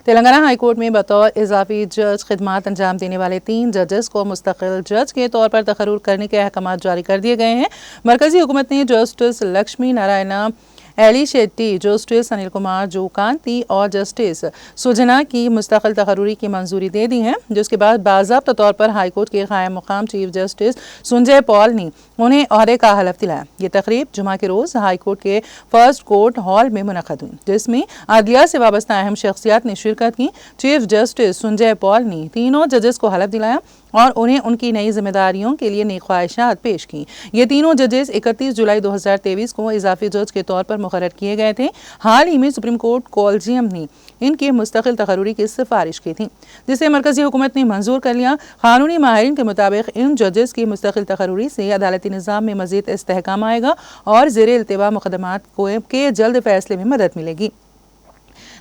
Telangana high court में बतौर इजाफी जज खिदमात अंजाम देने वाले 3 जजेस को मुस्तकिल जज के तौर पर तकर्रुर करने के अहकाम जारी कर दिए गए हैं। मरकजी हुकूमत ने justice Lakshmi Narayan Alishetty, justice Anil Kumar Jokanti और जस्टिस सुजना की मुस्तकिल तकर्रुरी की मंजूरी दे दी है, जिसके बाद बाज़ाब्ता तौर पर हाईकोर्ट के कायम मुकाम चीफ जस्टिस संजय पॉल ने उन्हें ओहदे का हलफ दिलाया। ये तकरीब जुमा के रोज़ हाईकोर्ट के फर्स्ट कोर्ट हॉल में मुनक़द हुई, जिसमें अदलिया से वाबस्ता अहम शख्सियात ने शिरकत की। चीफ जस्टिस संजय पॉल ने तीनों जजेस को हलफ दिलाया और उन्हें उनकी नई जिम्मेदारियों के लिए नेक ख्वाहिशात पेश की। ये तीनों जजेस 31 जुलाई 2023 को इजाफी जज के तौर पर मुकर्रर किए गए थे। हाल ही में सुप्रीम कोर्ट कॉलेजियम ने इनकी मुस्तकिल तकर्रुरी की सिफारिश की थी, जिसे मरकजी हुकूमत ने मंजूर कर लिया। कानूनी माहिरीन के मुताबिक इन जजेस की मुस्तकिल तकर्रुरी से अदालती निज़ाम में मज़ीद इस्तेहकाम आएगा और ज़ेर इल्तिवा मुकदमात के जल्द फैसले में मदद मिलेगी।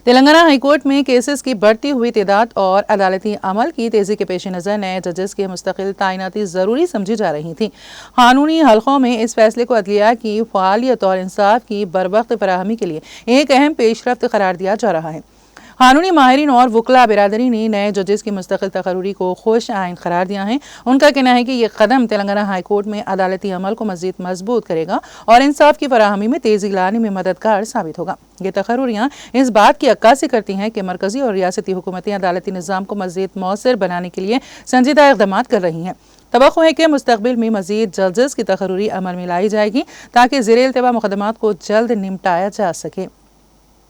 तेलंगाना हाईकोर्ट में केसेस की बढ़ती हुई तादाद और अदालती अमल की तेजी के पेश नज़र नए जजेस की मुस्तकिल तैनाती ज़रूरी समझी जा रही थी। कानूनी हलकों में इस फैसले को अदलिया की फ़आलियत और इंसाफ की बरवक्त फराहमी के लिए एक अहम पेशरफ्त करार दिया जा रहा है। कानूनी माहिरीन और वकला बिरादरी ने नए जजेस की मुस्तकिल तकर्रुरी को खुश आइन करार दिया है। उनका कहना है कि यह कदम तेलंगाना हाईकोर्ट में अदालती अमल को मज़ीद मजबूत करेगा और इंसाफ की फराहमी में तेज़ी लाने में मददगार साबित होगा। ये तकर्रुरियाँ इस बात की अक्कासी करती हैं कि मरकजी और रियासती हुकूमतें अदालती निज़ाम को मज़ीद मौसर बनाने के लिए संजीदा इक़दाम कर रही हैं। तवक्को है कि मुस्तक़बिल में मज़ीद जजेस की तकर्रुरी अमल में लाई जाएगी ताकि ज़ेर इल्तिवा मुकदमात को जल्द निपटाया जा सके।